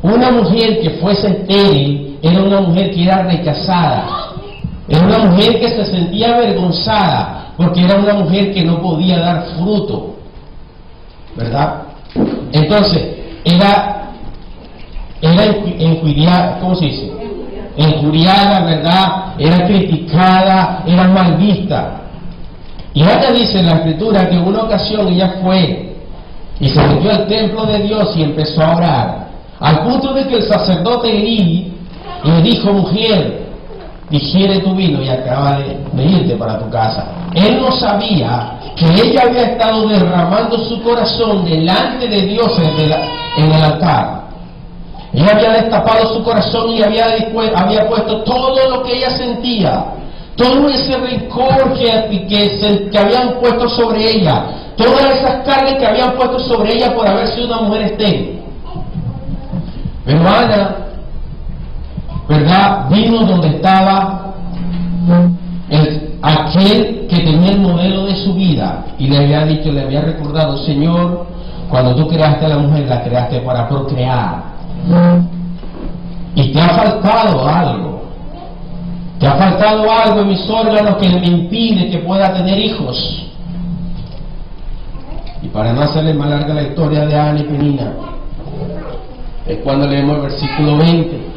una mujer que fuese estéril era una mujer que era rechazada, era una mujer que se sentía avergonzada porque era una mujer que no podía dar fruto, ¿verdad? Entonces era enjuiciada, ¿cómo se dice? Enjuriada, ¿verdad? Era criticada, era mal vista. Y Ana dice en la escritura que en una ocasión ella fue y se metió al templo de Dios y empezó a orar, al punto de que el sacerdote Elí le dijo: mujer, digiere tu vino y acaba de irte para tu casa. Él no sabía que ella había estado derramando su corazón delante de Dios en el altar. Ella había destapado su corazón y había puesto todo lo que ella sentía, todo ese rencor que habían puesto sobre ella, todas esas cargas que habían puesto sobre ella por haber sido una mujer estéril. Pero Ana, ¿verdad?, vino donde estaba aquel que tenía el modelo de su vida y le había dicho, le había recordado: Señor, cuando tú creaste a la mujer, la creaste para procrear, y te ha faltado algo. Te ha faltado algo en mis órganos que me impide que pueda tener hijos. Y para no hacerle más larga la historia de Ana y Penina, es cuando leemos el versículo 20.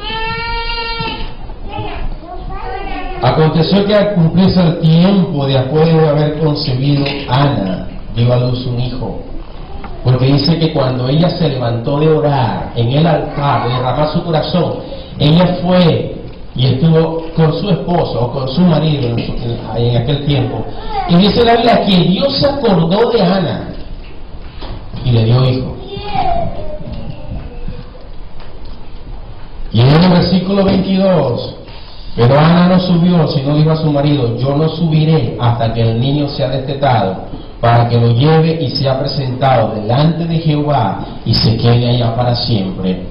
Aconteció que al cumplirse el tiempo después de haber concebido, Ana dio a luz un hijo. Porque dice que cuando ella se levantó de orar en el altar, de derramar su corazón, ella fue y estuvo con su esposo o con su marido en aquel tiempo. Y dice la Biblia que Dios se acordó de Ana y le dio hijo. Y en el versículo 22, pero Ana no subió, sino dijo a su marido: yo no subiré hasta que el niño sea destetado, para que lo lleve y sea presentado delante de Jehová y se quede allá para siempre.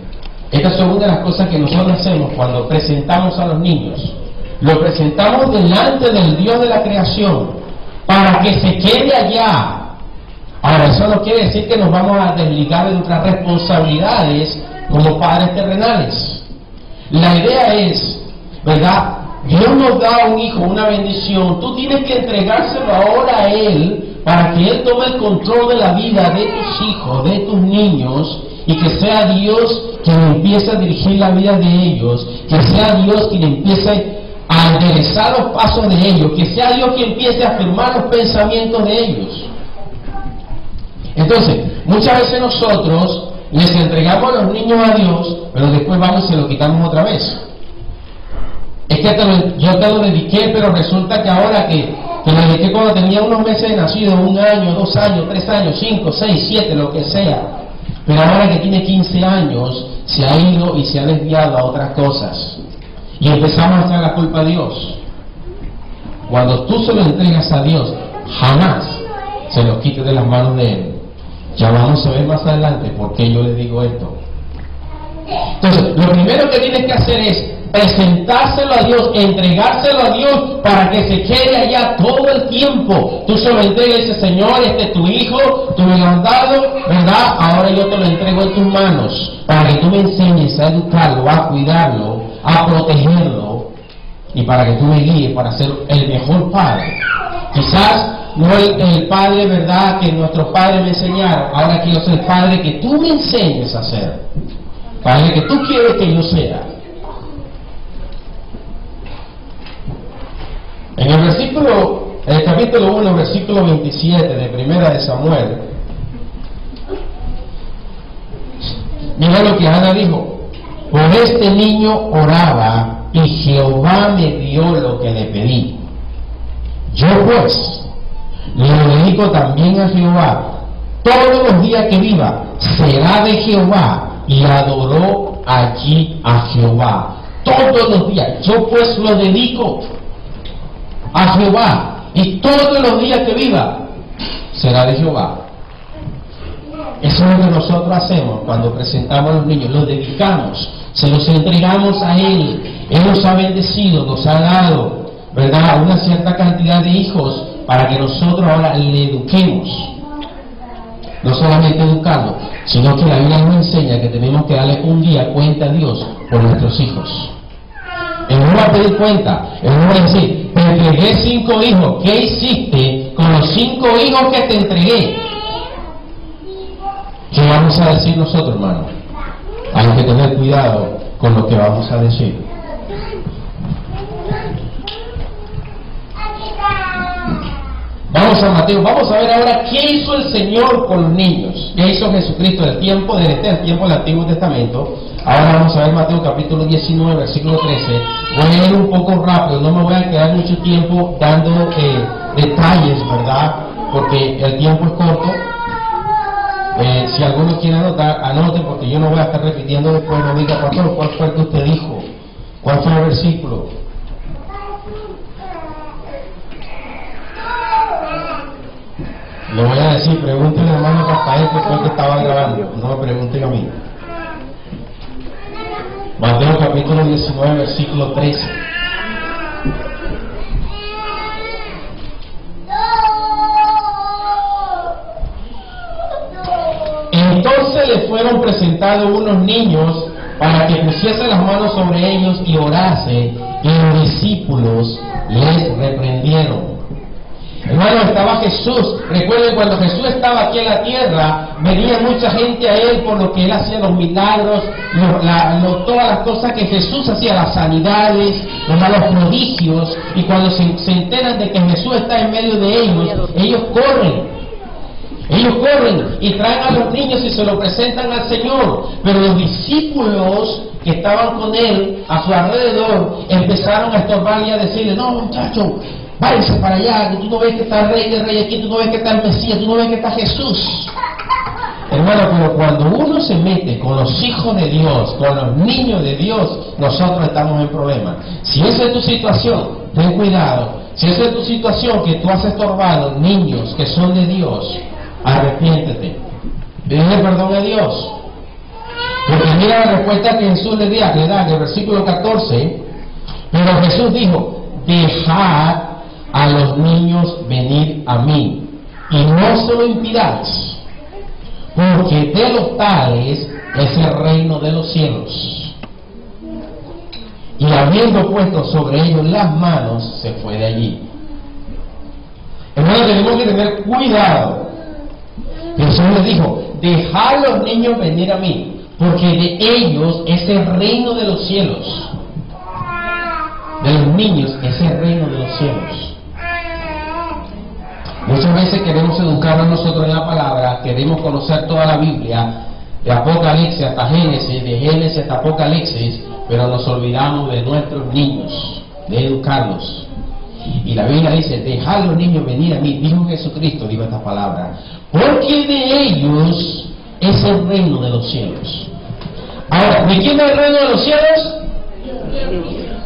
Estas son una de las cosas que nosotros hacemos cuando presentamos a los niños. Lo presentamos delante del Dios de la creación para que se quede allá. Ahora, eso no quiere decir que nos vamos a desligar de nuestras responsabilidades como padres terrenales. La idea es, ¿verdad?, Dios nos da un hijo, una bendición. Tú tienes que entregárselo ahora a Él para que Él tome el control de la vida de tus hijos, de tus niños, y que sea Dios quien empiece a dirigir la vida de ellos, que sea Dios quien empiece a enderezar los pasos de ellos, que sea Dios quien empiece a afirmar los pensamientos de ellos. Entonces, muchas veces nosotros les entregamos a los niños a Dios, pero después vamos y se lo quitamos otra vez. Es que yo te lo dediqué, pero resulta que ahora que lo dediqué cuando tenía unos meses de nacido, 1 año, 2 años, 3 años, 5, 6, 7, lo que sea. Pero ahora que tiene 15 años, se ha ido y se ha desviado a otras cosas. Y empezamos a echar la culpa a Dios. Cuando tú se lo entregas a Dios, jamás se lo quites de las manos de Él. Ya vamos a ver más adelante por qué yo le digo esto. Entonces, lo primero que tienes que hacer es presentárselo a Dios, entregárselo a Dios para que se quede allá todo el tiempo. Tú se lo entregas y dices: Señor, este es tu hijo, tú me lo has dado, ¿verdad? Ahora yo te lo entrego en tus manos para que tú me enseñes a educarlo, a cuidarlo, a protegerlo, y para que tú me guíes para ser el mejor padre. Quizás no el padre, ¿verdad?, que nuestros padres me enseñaron. Ahora quiero ser el padre que tú me enseñes a ser, padre que tú quieres que yo sea. En el capítulo 1, versículo 27 de Primera de Samuel, mira lo que Ana dijo: por este niño oraba y Jehová me dio lo que le pedí. Yo pues le dedico también a Jehová todos los días que viva, será de Jehová. Y adoró allí a Jehová todos los días. Yo pues lo dedico a Jehová, y todos los días que viva será de Jehová. Eso es lo que nosotros hacemos cuando presentamos a los niños. Los dedicamos, se los entregamos a Él. Él nos ha bendecido, nos ha dado, ¿verdad?, una cierta cantidad de hijos para que nosotros ahora le eduquemos. no solamente educarlos, sino que la Biblia nos enseña que tenemos que darle un día cuenta a Dios por nuestros hijos. Él no va a pedir cuenta, Él no va a decir, te entregué 5 hijos, ¿qué hiciste con los 5 hijos que te entregué? ¿Qué vamos a decir nosotros, hermano? Hay que tener cuidado con lo que vamos a decir. Vamos a Mateo, vamos a ver ahora qué hizo el Señor con los niños, qué hizo Jesucristo del tiempo del Antiguo Testamento. Ahora vamos a ver Mateo capítulo 19, versículo 13. Voy a ir un poco rápido, no me voy a quedar mucho tiempo dando detalles, ¿verdad? Porque el tiempo es corto. Si alguno quiere anotar, anote, porque yo no voy a estar repitiendo después. No diga, pastor, ¿cuál fue el que usted dijo? ¿Cuál fue el versículo? Lo voy a decir, pregúntenle al hermano Rafael que fue el que estaba grabando, no me pregunten a mí. Mateo capítulo 19, versículo 13. Entonces le fueron presentados unos niños para que pusiese las manos sobre ellos y orase, y los discípulos les reprendieron. Hermano, estaba Jesús. Recuerden, cuando Jesús estaba aquí en la tierra, venía mucha gente a Él por lo que Él hacía, los milagros, todas las cosas que Jesús hacía, las sanidades, los prodigios, y cuando se enteran de que Jesús está en medio de ellos corren. Ellos corren y traen a los niños y se lo presentan al Señor. Pero los discípulos que estaban con Él, a su alrededor, empezaron a estorbarle y a decirle, no, muchacho, váyanse para allá, que tú no ves que está el Rey de Reyes aquí, tú no ves que está el Mesías, tú no ves que está Jesús. Hermano, pero cuando uno se mete con los hijos de Dios, con los niños de Dios, nosotros estamos en problemas. Si esa es tu situación, ten cuidado. Si esa es tu situación, que tú has estorbado niños que son de Dios, arrepiéntete. Pide perdón a Dios. Porque mira la respuesta que Jesús le da en el versículo 14. Pero Jesús dijo, dejad a los niños venir a mí, y no se lo impidáis, porque de los tales es el reino de los cielos. Y habiendo puesto sobre ellos las manos, se fue de allí. Hermanos, tenemos que tener cuidado. Jesús les dijo, dejad a los niños venir a mí, porque de ellos es el reino de los cielos. De los niños es el reino de los cielos. Muchas veces queremos educarnos nosotros en la palabra, queremos conocer toda la Biblia, de Apocalipsis hasta Génesis, de Génesis hasta Apocalipsis, pero nos olvidamos de nuestros niños, de educarlos. Y la Biblia dice, dejad a los niños venir a mí, dijo Jesucristo, dijo esta palabra, porque de ellos es el reino de los cielos. Ahora, ¿de quién es el reino de los cielos?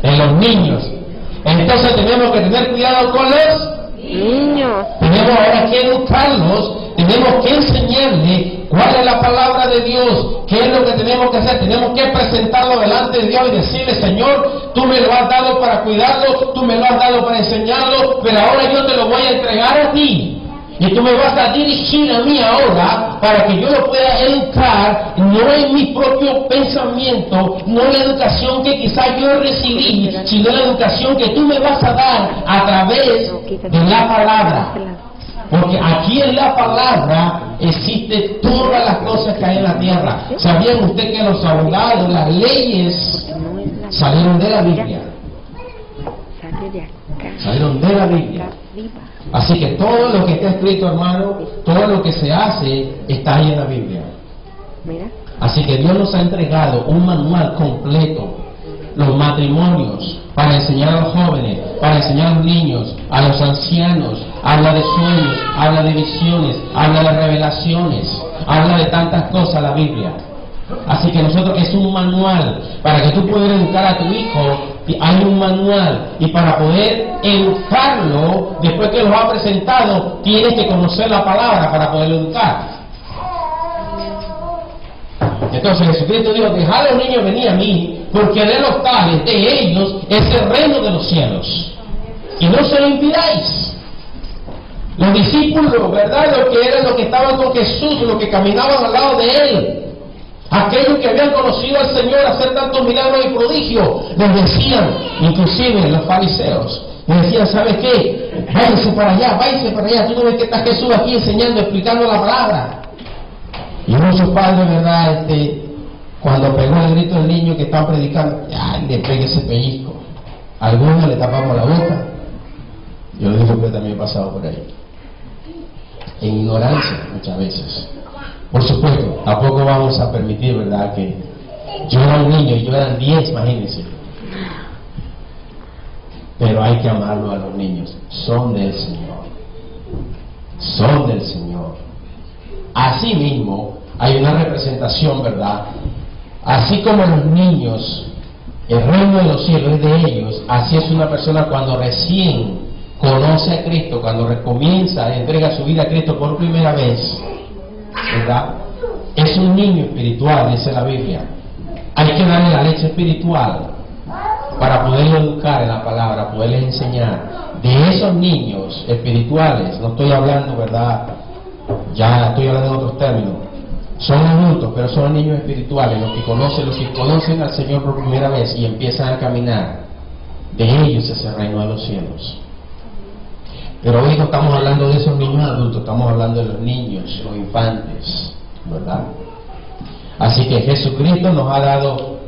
De los niños. Entonces tenemos que tener cuidado con los niños. Tenemos ahora que educarlos, tenemos que enseñarles cuál es la palabra de Dios, qué es lo que tenemos que hacer. Tenemos que presentarlo delante de Dios y decirle, Señor, tú me lo has dado para cuidarlo, tú me lo has dado para enseñarlo, pero ahora yo te lo voy a entregar a ti. Y tú me vas a dirigir a mí ahora para que yo lo pueda educar, no en mi propio pensamiento, no en la educación que quizás yo recibí, sino en la educación que tú me vas a dar a través de la palabra. Porque aquí en la palabra existen todas las cosas que hay en la tierra. ¿Sabían usted que los abogados, las leyes, salieron de la Biblia? Salieron de la Biblia. Así que todo lo que está escrito, hermano, todo lo que se hace, está ahí en la Biblia. Así que Dios nos ha entregado un manual completo, los matrimonios, para enseñar a los jóvenes, para enseñar a los niños, a los ancianos. Habla de sueños, habla de visiones, habla de revelaciones, habla de tantas cosas la Biblia. Así que nosotros, es un manual para que tú puedas educar a tu hijo. Hay un manual, y para poder educarlo, después que lo ha presentado, tienes que conocer la palabra para poderlo educar. Entonces Jesucristo dijo, dejad a los niños venir a mí, porque de los tales, de ellos, es el reino de los cielos. Y no se lo impidáis. Los discípulos, ¿verdad? Los que estaban con Jesús, los que caminaban al lado de Él. Aquellos que habían conocido al Señor hacer tantos milagros y prodigios, les decían, inclusive los fariseos, les decían, ¿sabes qué? Váyanse para allá, tú no ves que está Jesús aquí enseñando, explicando la palabra. Y muchos padres, ¿verdad? Cuando pegó el grito del niño que estaba predicando, ¡ay, le pegue ese pellizco! A algunos le tapamos la boca. Yo les digo que también he pasado por ahí. En ignorancia, muchas veces. Por supuesto, tampoco vamos a permitir, ¿verdad?, que yo era un niño y yo eran 10, imagínense. Pero hay que amarlo a los niños. Son del Señor. Son del Señor. Asimismo, hay una representación, ¿verdad? Así como los niños, el reino de los cielos es de ellos, así es una persona cuando recién conoce a Cristo, cuando comienza, entrega su vida a Cristo por primera vez, ¿verdad? Es un niño espiritual, dice la Biblia. Hay que darle la leche espiritual para poderlo educar en la palabra, poderles enseñar. De esos niños espirituales, no estoy hablando, ¿verdad? Ya estoy hablando en otros términos. Son adultos, pero son niños espirituales, los que conocen al Señor por primera vez y empiezan a caminar. De ellos es el reino de los cielos. Pero hoy no estamos hablando de esos niños adultos, estamos hablando de los niños, los infantes, ¿verdad? Así que Jesucristo nos ha dado,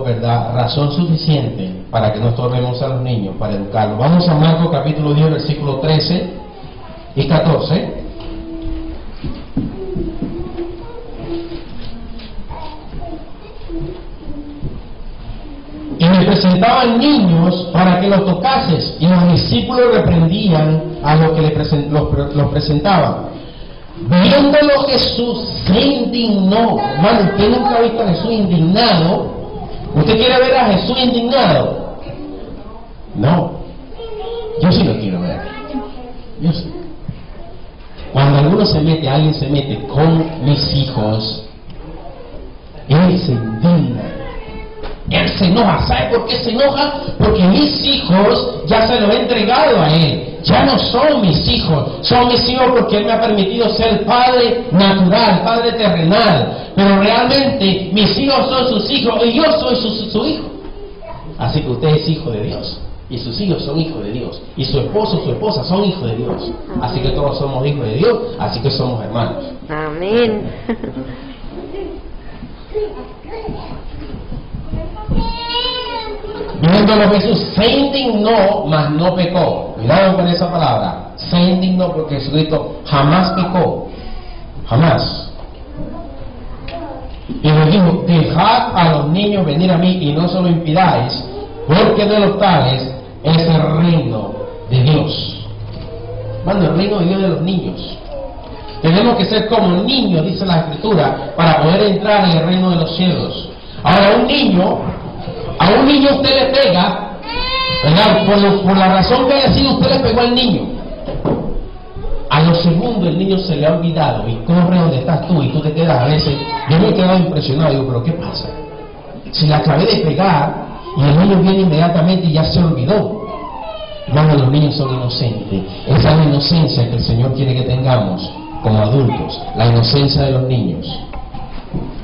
¿verdad?, razón suficiente para que no estorbemos a los niños, para educarlos. Vamos a Marcos capítulo 10, versículos 13 y 14. Y me presentaban niños para que los tocases, y los discípulos reprendían a los que los presentaban. Viéndolo Jesús se indignó. Hermano, usted nunca ha visto a Jesús indignado. ¿Usted quiere ver a Jesús indignado? No. Yo sí lo quiero ver. Yo sí. Cuando alguien se mete con mis hijos, él se indigna. Él se enoja. ¿Sabe por qué se enoja? Porque mis hijos ya se los he entregado a Él. Ya no son mis hijos. Son mis hijos porque Él me ha permitido ser padre natural, padre terrenal. Pero realmente mis hijos son sus hijos y yo soy su hijo. Así que usted es hijo de Dios. Y sus hijos son hijos de Dios. Y su esposo, su esposa son hijos de Dios. Así que todos somos hijos de Dios. Así que somos hermanos. Amén. Viéndolo Jesús se indignó, mas no pecó. Cuidado con esa palabra. Se indignó porque Jesucristo jamás pecó. Jamás. Y les dijo, dejad a los niños venir a mí y no se lo impidáis, porque de los tales es el reino de Dios. Bueno, el reino de Dios de los niños. Tenemos que ser como niños, dice la Escritura, para poder entrar en el reino de los cielos. Ahora, a un niño usted le pega, ¿verdad? Por la razón que haya sido, usted le pegó al niño. A los segundos el niño se le ha olvidado y corre donde estás tú y tú te quedas a veces. Yo me he quedado impresionado, digo, pero ¿qué pasa? Si la acabé de pegar y el niño viene inmediatamente y ya se olvidó. Hermano, los niños son inocentes. Esa es la inocencia que el Señor quiere que tengamos como adultos, la inocencia de los niños.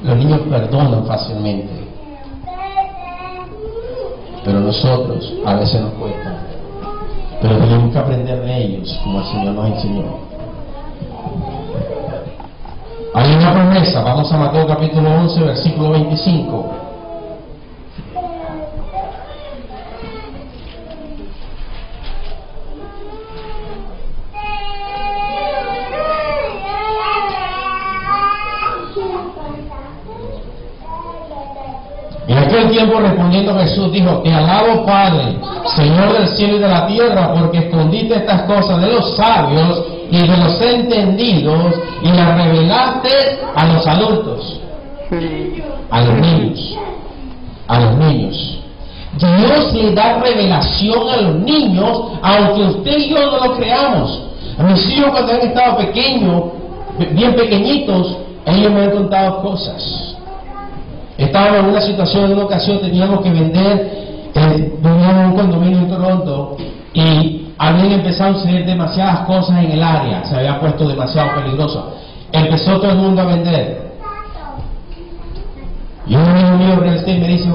Los niños perdonan fácilmente, pero nosotros a veces nos cuesta. Pero tenemos que aprender de ellos, como el Señor nos enseñó. Hay una promesa, vamos a Mateo capítulo 11, versículo 25. En aquel tiempo respondiendo Jesús dijo, te alabo Padre, Señor del cielo y de la tierra, porque escondiste estas cosas de los sabios y de los entendidos y las revelaste a los adultos, a los niños, a los niños. Dios le da revelación a los niños, aunque usted y yo no lo creamos. A mis hijos cuando han estado pequeños, bien pequeñitos, ellos me han contado cosas. Estábamos en una situación, en una ocasión teníamos que vender, vivíamos en un condominio en Toronto, y habían empezado a suceder demasiadas cosas en el área, se había puesto demasiado peligroso. Empezó todo el mundo a vender. Y un amigo mío real estate me dice: